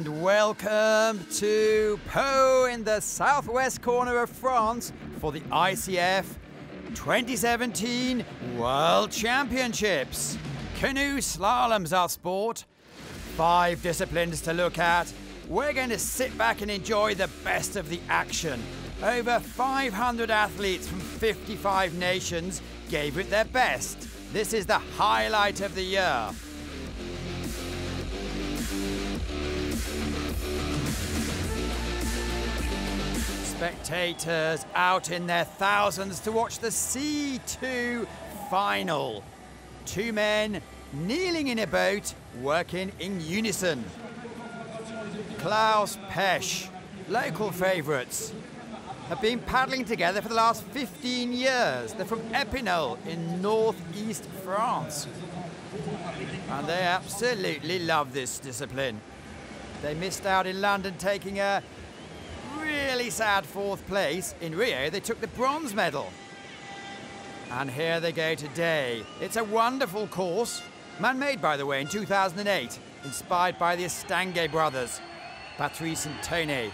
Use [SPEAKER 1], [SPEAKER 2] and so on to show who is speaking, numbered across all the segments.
[SPEAKER 1] And welcome to Pau in the southwest corner of France for the ICF 2017 World Championships. Canoe slalom's our sport. 5 disciplines to look at. We're going to sit back and enjoy the best of the action. Over 500 athletes from 55 nations gave it their best. This is the highlight of the year. Spectators out in their thousands to watch the C2 final. 2 men kneeling in a boat, working in unison. Klaus Pesch, local favourites, have been paddling together for the last 15 years. They're from Épinal in northeast France. And they absolutely love this discipline. They missed out in London taking a really sad 4th place. In Rio, they took the bronze medal. And here they go today. It's a wonderful course, man-made, by the way, in 2008, inspired by the Estanguet brothers, Patrice and Tony.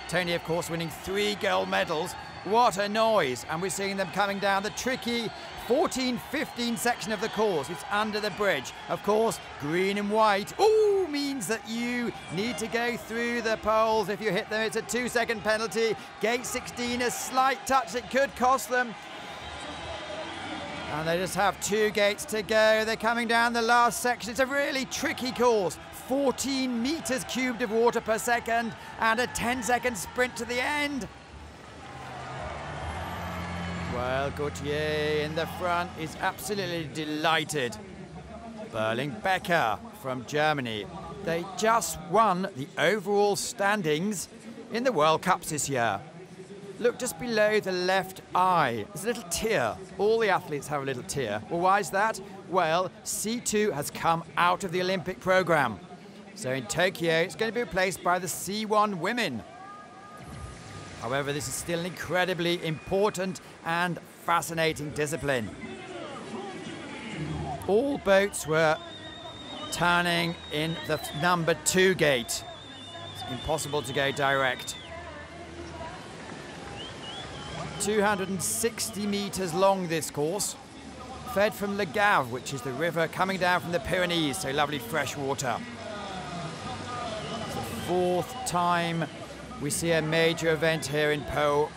[SPEAKER 1] Tony, of course, winning 3 gold medals. What a noise. And we're seeing them coming down the tricky 14-15 section of the course. It's under the bridge. Of course, green and white. Ooh, means that you need to go through the poles. If you hit them, it's a 2-second penalty. Gate 16, a slight touch that could cost them. And they just have 2 gates to go. They're coming down the last section. It's a really tricky course. 14 meters cubed of water per second and a 10-second sprint to the end. Well, Gauthier in the front is absolutely delighted. Berling Becker from Germany. They just won the overall standings in the World Cups this year. Look just below the left eye. There's a little tear. All the athletes have a little tear. Well, why is that? Well, C2 has come out of the Olympic program. So in Tokyo, it's going to be replaced by the C1 women. However, this is still an incredibly important and fascinating discipline. All boats were turning in the number 2 gate. It's impossible to go direct. 260 meters long, this course, fed from Le Gave, which is the river coming down from the Pyrenees, so lovely fresh water. It's the 4th time we see a major event here in Pau,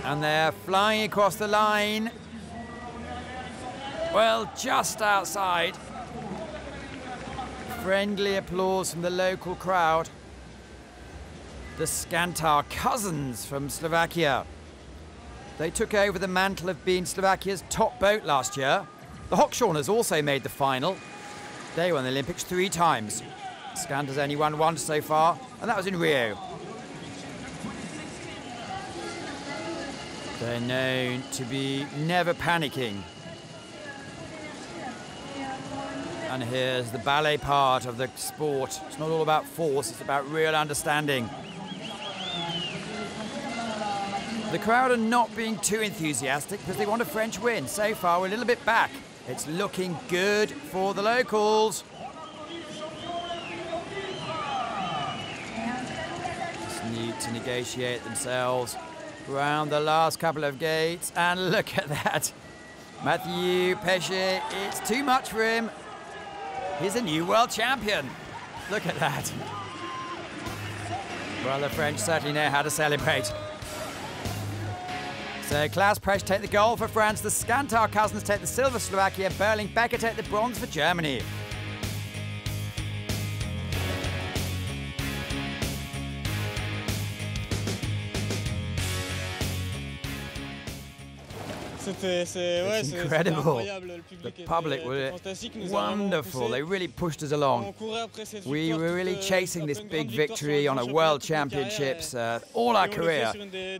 [SPEAKER 1] and they're flying across the line. Well, just outside. Friendly applause from the local crowd. The Skantar cousins from Slovakia. They took over the mantle of being Slovakia's top boat last year. The Hochschorners also made the final. They won the Olympics 3 times. Skantar's only won once so far, and that was in Rio. They're known to be never panicking. And here's the ballet part of the sport. It's not all about force, it's about real understanding. The crowd are not being too enthusiastic because they want a French win. So far, we're a little bit back. It's looking good for the locals. Just need to negotiate themselves around the last couple of gates. And look at that. Mathieu Péchet, it's too much for him. He's a new world champion. Look at that. Well, the French certainly know how to celebrate. So Klaus Pesch take the gold for France, the Skantar cousins take the silver for Slovakia, Berling Becker take the bronze for Germany.
[SPEAKER 2] It's
[SPEAKER 1] incredible. The public were wonderful. They really pushed us along. We were really chasing this big victory on a World Championships all our career.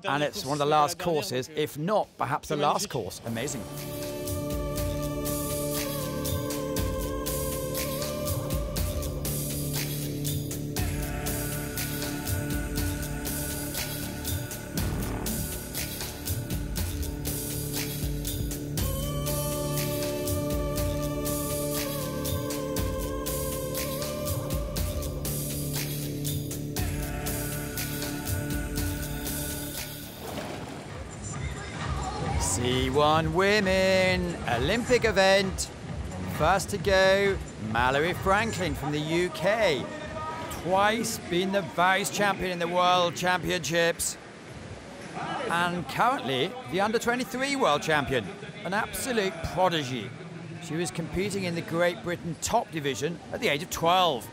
[SPEAKER 1] And it's one of the last courses, if not perhaps the last course. Amazing. C1 Women Olympic event. First to go, Mallory Franklin from the UK. Twice been the vice champion in the World Championships. And currently the under-23 world champion. An absolute prodigy. She was competing in the Great Britain top division at the age of 12.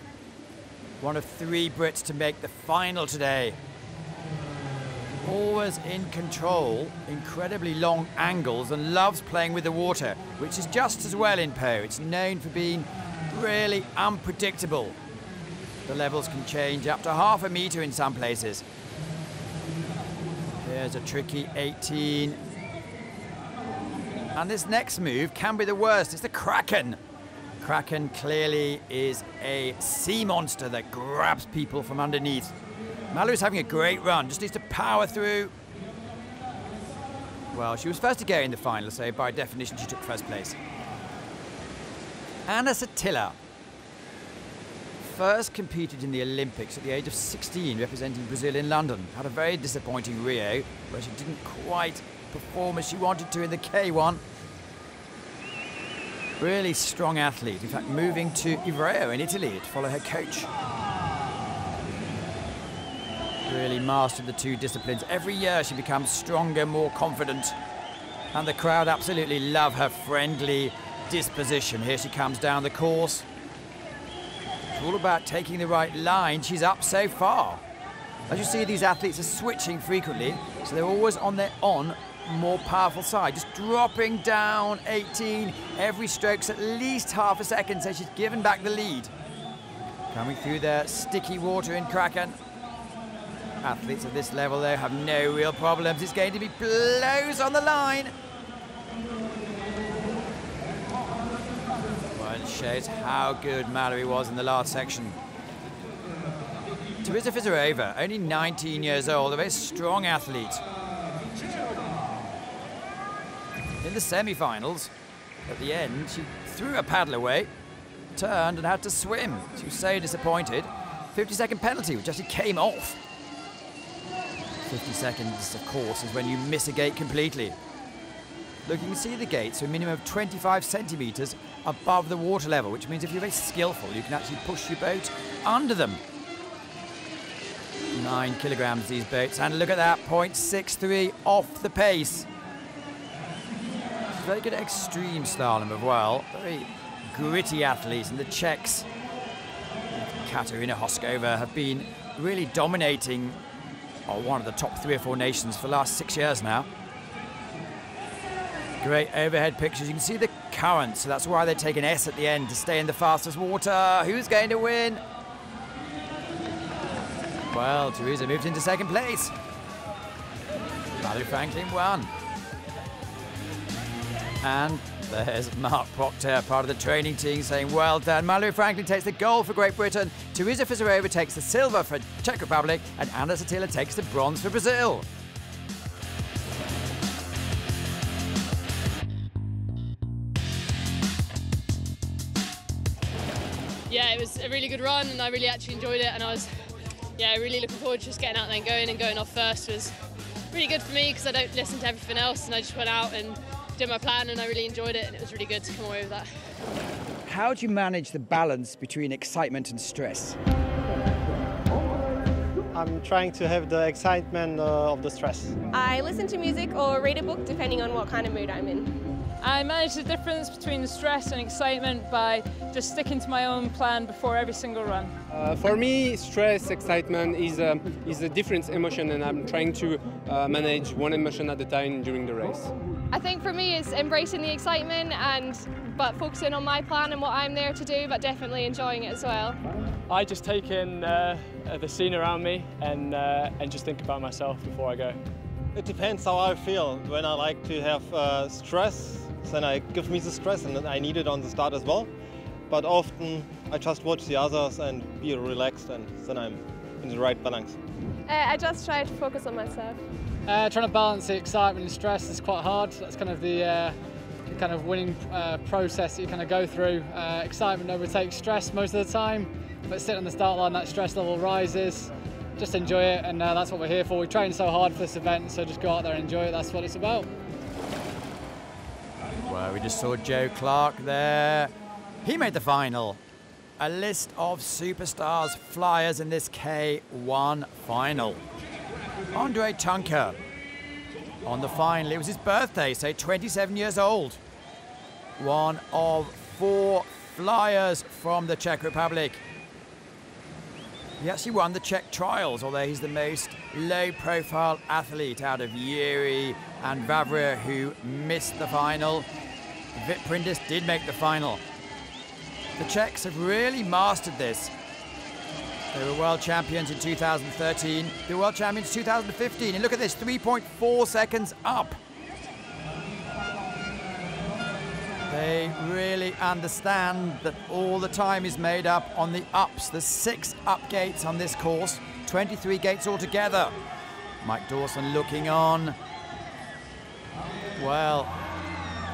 [SPEAKER 1] One of 3 Brits to make the final today. Always in control, incredibly long angles, and loves playing with the water, which is just as well in Po. It's known for being really unpredictable. The levels can change up to half a metre in some places. Here's a tricky 18. And this next move can be the worst. It's the Kraken. Kraken clearly is a sea monster that grabs people from underneath. Mallory's having a great run, just needs to power through. Well, she was first to go in the final, so by definition she took first place. Anna Satilla first competed in the Olympics at the age of 16, representing Brazil in London. Had a very disappointing Rio, where she didn't quite perform as she wanted to in the K1. Really strong athlete, in fact moving to Ivrea in Italy to follow her coach. Really mastered the 2 disciplines. Every year she becomes stronger, more confident, and the crowd absolutely love her friendly disposition. Here she comes down the course. It's all about taking the right line. She's up so far. As you see, these athletes are switching frequently, so they're always on their more powerful side. Just dropping down 18. Every stroke's at least half a second, so she's given back the lead. Coming through the sticky water in Kraken. Athletes at this level, though, have no real problems. It's going to be blows on the line. Well, it shows how good Mallory was in the last section. Teresa Fizarova, only 19 years old, a very strong athlete. In the semi-finals, at the end, she threw her paddle away, turned and had to swim. She was so disappointed. 50-second penalty, which actually came off. 50 seconds, of course, is when you miss a gate completely. Look, you can see the gates are a minimum of 25 centimetres above the water level, which means if you're very skillful, you can actually push your boat under them. 9 kilograms, these boats, and look at that, 0.63 off the pace. She's very good at extreme slalom as well. Very gritty athletes, and the Czechs, Katarina Hoskova, have been really dominating one of the top 3 or 4 nations for the last 6 years now. Great overhead pictures. You can see the current, so that's why they take an S at the end to stay in the fastest water. Who's going to win? Well, Teresa moved into second place. Mallory Franklin won. And there's Mark Proctor, part of the training team, saying well done. Mallory Franklin takes the gold for Great Britain. Teresa Fizarova takes the silver for Czech Republic. And Anna Satilla takes the bronze for Brazil.
[SPEAKER 3] Yeah, it was a really good run and I really actually enjoyed it, and I was really looking forward to just getting out there and going off first was really good for me because I don't listen to everything else, and I just went out and did my plan and I really enjoyed it, and it was really good to come away with that.
[SPEAKER 1] How do you manage the balance between excitement and stress?
[SPEAKER 4] I'm trying to have the excitement of the stress.
[SPEAKER 5] I listen to music or read a book depending on what kind of mood I'm in.
[SPEAKER 6] I manage the difference between the stress and excitement by just sticking to my own plan before every single run.
[SPEAKER 7] For me, stress, excitement is a different emotion, and I'm trying to manage one emotion at a time during the race.
[SPEAKER 5] I think for me it's embracing the excitement but focusing on my plan and what I'm there to do, but definitely enjoying it as well.
[SPEAKER 2] I just take in the scene around me and just think about myself before I go.
[SPEAKER 4] It depends how I feel. When I like to have stress, then I give me the stress, and I need it on the start as well. But often I just watch the others and be relaxed, and then I'm in the right balance.
[SPEAKER 5] I just try to focus on myself.
[SPEAKER 8] Trying to balance the excitement and stress is quite hard. That's kind of the winning process that you kind of go through. Excitement overtakes stress most of the time, but sitting on the start line, that stress level rises. Just enjoy it, and that's what we're here for. We train so hard for this event, so just go out there and enjoy it. That's what it's about.
[SPEAKER 1] Well, we just saw Joe Clark there. He made the final. A list of superstars flyers in this K1 final. Andre Tunker on the final. It was his birthday, so 27 years old. One of 4 flyers from the Czech Republic. He actually won the Czech trials, although he's the most low-profile athlete out of Yuri and Vavra, who missed the final. Vit Prindis did make the final. The Czechs have really mastered this. They were world champions in 2013. They were world champions in 2015. And look at this, 3.4 seconds up. They really understand that all the time is made up on the ups. There's 6 up gates on this course, 23 gates altogether. Mike Dawson looking on. Well,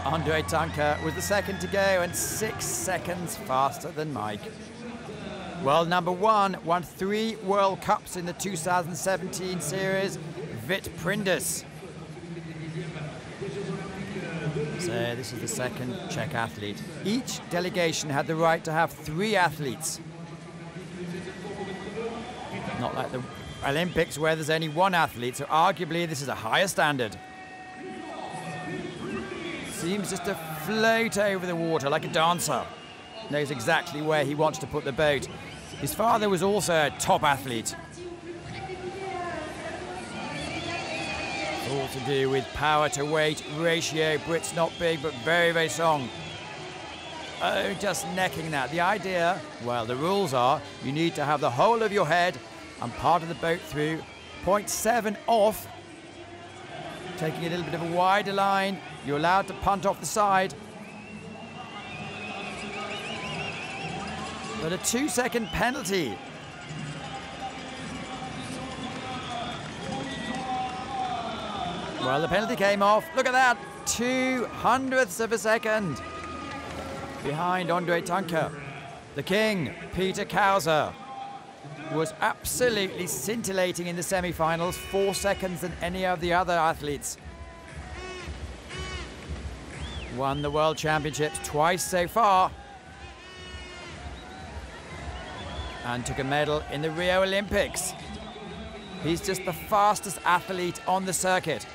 [SPEAKER 1] Andre Tunker was the second to go and 6 seconds faster than Mike. World number 1, won 3 World Cups in the 2017 series, Vit Prindis. So this is the second Czech athlete. Each delegation had the right to have 3 athletes. Not like the Olympics where there's only 1 athlete, so arguably this is a higher standard. Seems just to float over the water like a dancer. Knows exactly where he wants to put the boat. His father was also a top athlete. All to do with power to weight ratio. Brit's not big, but very, very strong. Oh, just necking that. The idea, well, the rules are you need to have the whole of your head and part of the boat through. 0.7 off. Taking a little bit of a wider line. You're allowed to punt off the side. But a 2-second penalty. Well, the penalty came off. Look at that. 0.02 of a second. Behind Andre Tunker. The king, Peter Kauser, was absolutely scintillating in the semi-finals. 4 seconds than any of the other athletes. Won the World Championships twice so far. And took a medal in the Rio Olympics. He's just the fastest athlete on the circuit.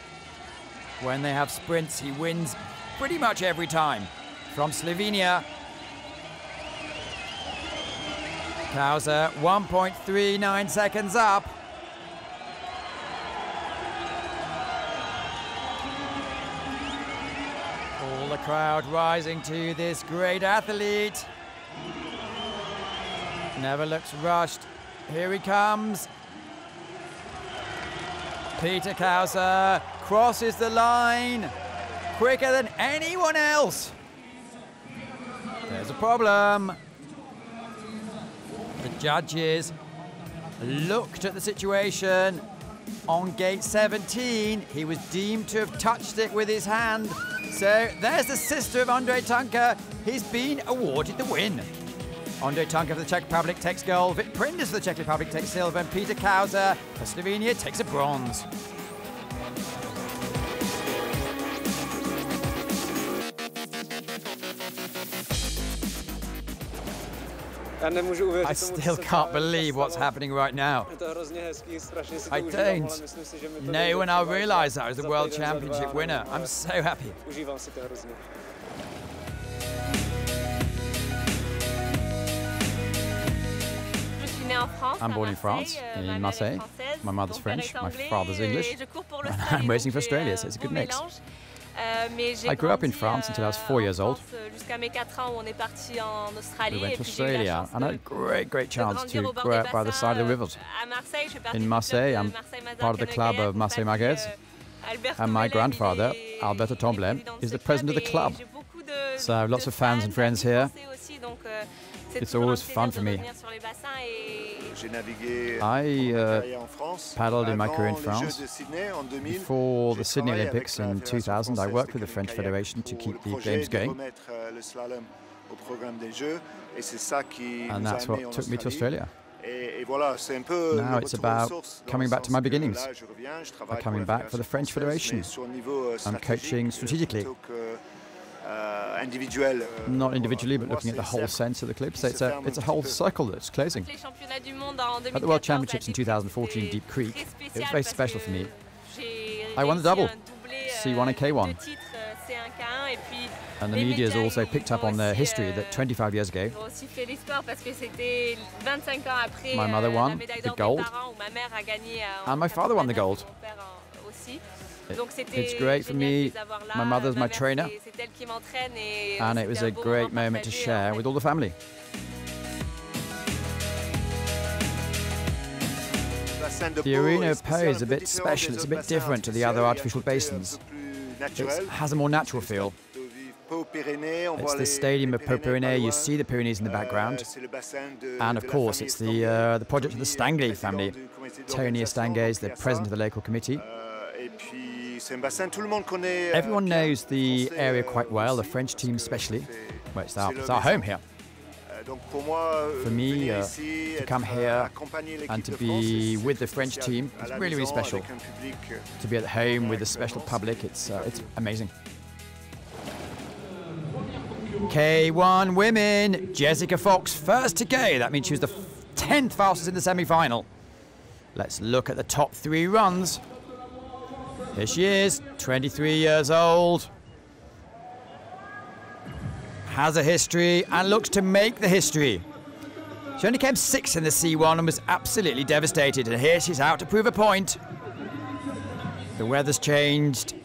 [SPEAKER 1] When they have sprints, he wins pretty much every time. From Slovenia, Kauser, 1.39 seconds up. All the crowd rising to this great athlete. Never looks rushed. Here he comes. Peter Kauser crosses the line quicker than anyone else. There's a problem. The judges looked at the situation. On gate 17, he was deemed to have touched it with his hand. So there's the sister of Andre Tunker. He's been awarded the win. Andre Tunker for the Czech Republic takes gold. Vit Prindis for the Czech Republic takes silver. And Peter Kauser for Slovenia takes a bronze. I still can't believe what's happening right now. I don't. No one will realise that I was the World Championship winner. I'm so happy. I'm born in France, in Marseille. My mother's French, my father's English. And I'm racing for Australia, so it's a good mix. I grew up in France until I was 4 years old. We went to Australia and I had a great chance to grow up by the side of the rivers. In Marseille, I'm part of the club of Marseille Marguerite, and my grandfather, Alberto Tomblin, is the president of the club. So I have lots of fans and friends here. It's always fun for me. I paddled in my career in France. Before the Sydney Olympics in 2000, I worked with the French Federation to keep the games going. And that's what took me to Australia. Now it's about coming back to my beginnings. I'm coming back for the French Federation. I'm coaching strategically. Not individually, but looking at the whole sense of the clip. So it's a whole circle that's closing. At the World Championships in 2014, Deep Creek, it was very special for me. I won the double, C1 and K1. And the media has also picked up on their history that 25 years ago, my mother won the gold, and my father won the gold. It's great for me. My mother's my trainer, and it was a great moment to share with all the family. The arena of Po is a bit special. It's a bit different to the other artificial basins. It has a more natural feel. It's the stadium of Po Pyrénées. You see the Pyrenees in the background. And of course, it's the project of the Stanguet family. Tony Stanguet is the president of the local committee. Everyone knows the area quite well, the French team especially. Well, it's our home here. For me, to come here and to be with the French team is really, really special. To be at home with a special public, it's amazing. K1 women, Jessica Fox first to go. That means she was the 10th fastest in the semi-final. Let's look at the top 3 runs. Here she is, 23 years old. Has a history and looks to make the history. She only came 6th in the C1 and was absolutely devastated. And here she's out to prove a point. The weather's changed.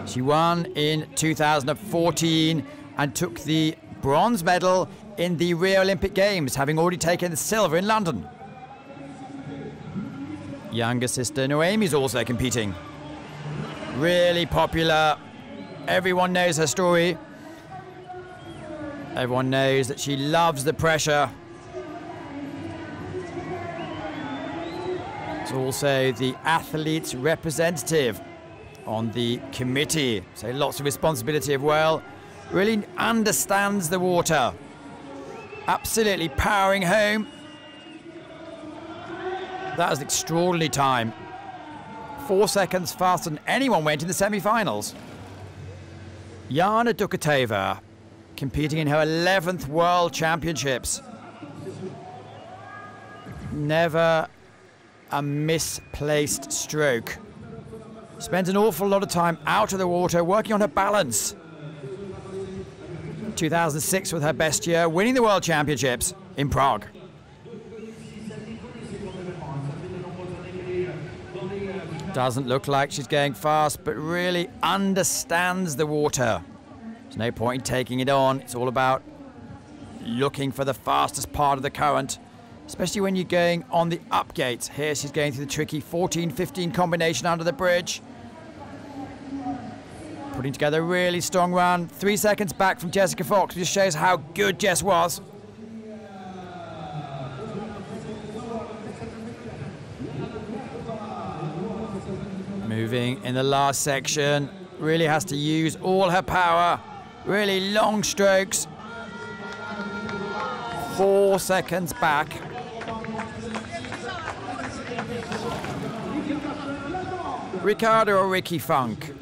[SPEAKER 1] She won in 2014 and took the bronze medal in the Rio Olympic Games, having already taken the silver in London. Younger sister Noemi's also competing. Really popular. Everyone knows her story. Everyone knows that she loves the pressure. It's also the athlete's representative on the committee. So lots of responsibility as well. Really understands the water. Absolutely powering home. That was an extraordinary time. 4 seconds faster than anyone went in the semi-finals. Jana Dukatova, competing in her 11th World Championships. Never a misplaced stroke. Spent an awful lot of time out of the water working on her balance. 2006 was her best year, winning the World Championships in Prague. Doesn't look like she's going fast, but really understands the water. There's no point in taking it on. It's all about looking for the fastest part of the current, especially when you're going on the up gates. Here she's going through the tricky 14-15 combination under the bridge. Putting together a really strong run. 3 seconds back from Jessica Fox, which shows how good Jess was. Moving in the last section, really has to use all her power. Really long strokes. 4 seconds back. Ricardo or Ricky Funk.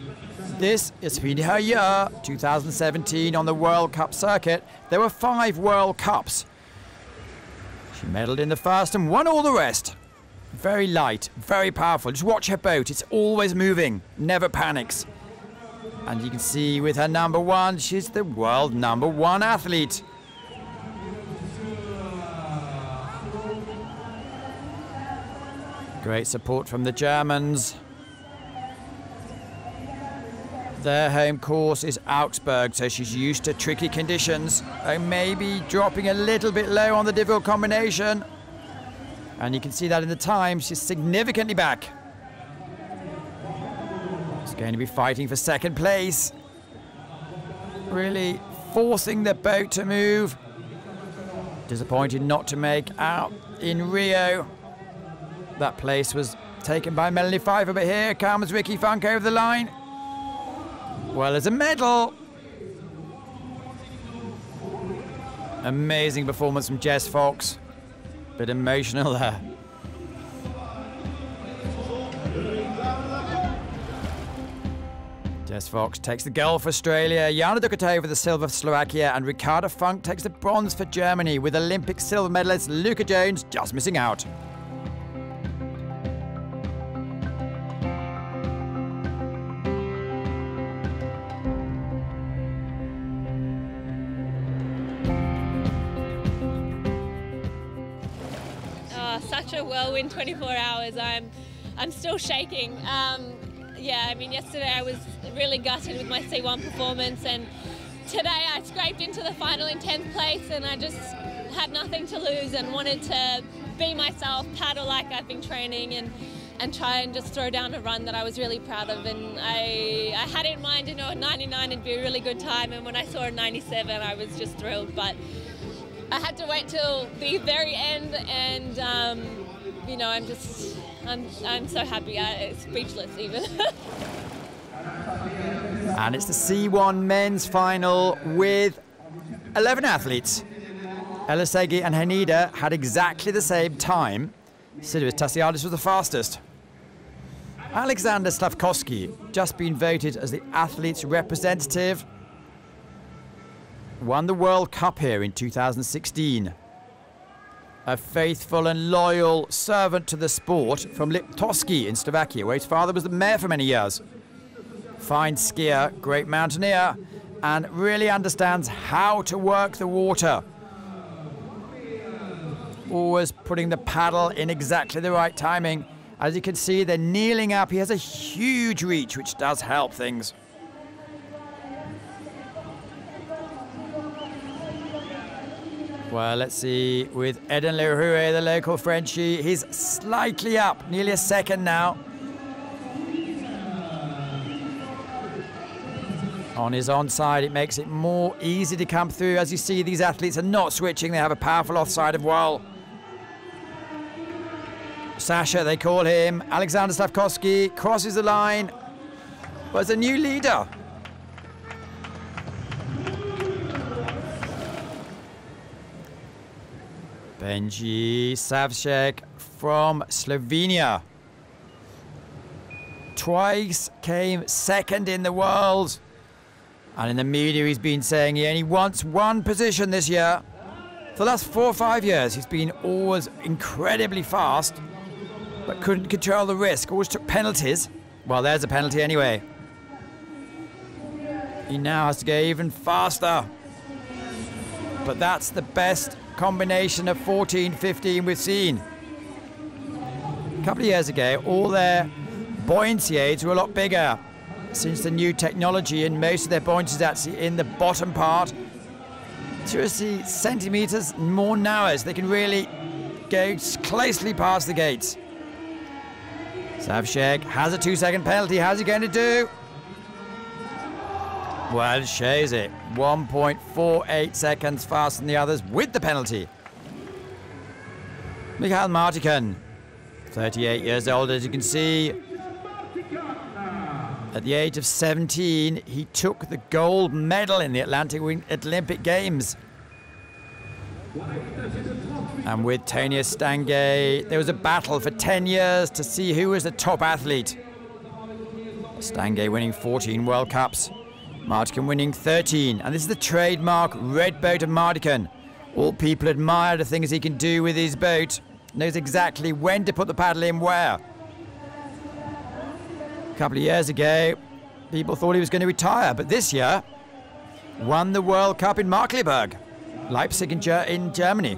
[SPEAKER 1] This is been her year, 2017 on the World Cup circuit. There were 5 World Cups. She medalled in the first and won all the rest. Very light, very powerful. Just watch her boat. It's always moving, never panics. And you can see with her number 1, she's the world number 1 athlete. Great support from the Germans. Their home course is Augsburg, so she's used to tricky conditions. Maybe dropping a little bit low on the difficult combination. And you can see that in the time, she's significantly back. She's going to be fighting for second place. Really forcing the boat to move. Disappointed not to make out in Rio. That place was taken by Melanie Pfeiffer, but here comes Ricky Funk over the line. Well, there's a medal. Amazing performance from Jess Fox. Bit emotional there. Jess Fox takes the gold for Australia, Jana Ducatova the silver for Slovakia, and Ricarda Funk takes the bronze for Germany, with Olympic silver medalist Luca Jones just missing out.
[SPEAKER 9] Such a whirlwind 24 hours. I'm still shaking. Yeah, I mean, yesterday I was really gutted with my C1 performance, and today I scraped into the final in 10th place, and I just had nothing to lose and wanted to be myself, paddle like I've been training, and try and just throw down a run that I was really proud of. And I had in mind, a 99 would be a really good time, and when I saw a 97, I was just thrilled. But I had to wait till the very end, and I'm so happy. Speechless even.
[SPEAKER 1] And it's the C1 men's final with 11 athletes. Elisegi and Henida had exactly the same time. Sidiris Tassiadis was the fastest. Alexander Slavkovsky, just been voted as the athlete's representative, won the World Cup here in 2016. A faithful and loyal servant to the sport from Liptovsky in Slovakia, where his father was the mayor for many years. Fine skier, great mountaineer, and really understands how to work the water. Always putting the paddle in exactly the right timing. As you can see, they're kneeling up. He has a huge reach, which does help things. Well, let's see, with Eden Leroux, the local Frenchie, he's slightly up, nearly a second now. On his onside, it makes it more easy to come through. As you see, these athletes are not switching, they have a powerful offside of wall. Sasha, they call him. Alexander Slavkovsky crosses the line. Was a new leader. Benji Savcek from Slovenia. Twice came second in the world. And in the media he's been saying he only wants one position this year. For the last 4 or 5 years he's been always incredibly fast, but couldn't control the risk, always took penalties. Well, there's a penalty anyway. He now has to go even faster. But that's the best combination of 14-15 we've seen. A couple of years ago, all their buoyancy aids were a lot bigger. Since the new technology, and most of their buoyancy is actually in the bottom part, 2 centimeters more narrow, so they can really go closely past the gates. Savcek has a 2-second penalty. How's he going to do? Well, it shows it. 1.48 seconds faster than the others with the penalty. Mikhail Martikan, 38 years old, as you can see. At the age of 17, he took the gold medal in the Olympic Games. And with Tonia Stange, there was a battle for 10 years to see who was the top athlete. Stange winning 14 World Cups. Martikan winning 13, and this is the trademark red boat of Martikan. All people admire the things he can do with his boat. Knows exactly when to put the paddle in where. A couple of years ago, people thought he was going to retire, but this year, won the World Cup in Markkleeberg, Leipzig in Germany.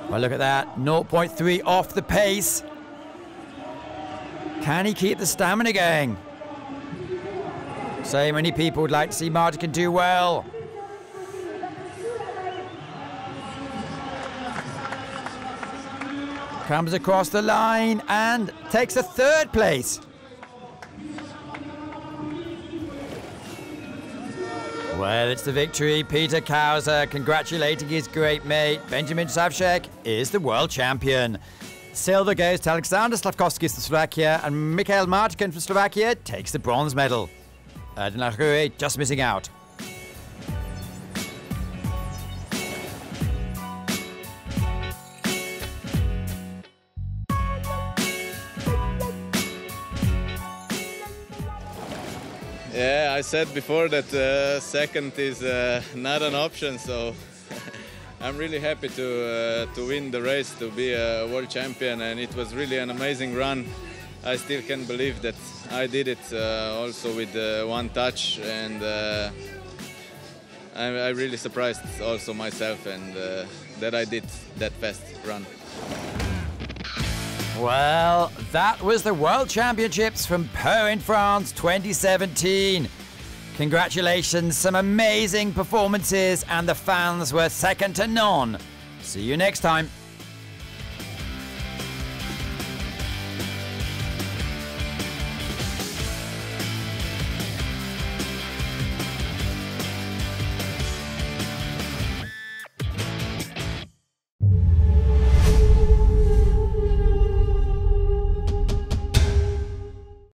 [SPEAKER 1] Well, look at that, 0.3 off the pace. Can he keep the stamina going? So many people would like to see Martikan do well. Comes across the line and takes a 3rd place. Well, it's the victory. Peter Kauser congratulating his great mate. Benjamin Savcek is the world champion. Silver goes to Alexander Slavkovsky from Slovakia, and Mikhail Martikan from Slovakia takes the bronze medal. Eden Leroux just missing out.
[SPEAKER 10] Yeah, I said before that second is not an option, so I'm really happy to win the race, to be a world champion, and it was really an amazing run. I still can't believe that I did it also with one touch, and I really surprised also myself, and that I did that fast run.
[SPEAKER 1] Well, that was the World Championships from Pau in France 2017. Congratulations, some amazing performances, and the fans were second to none. See you next time.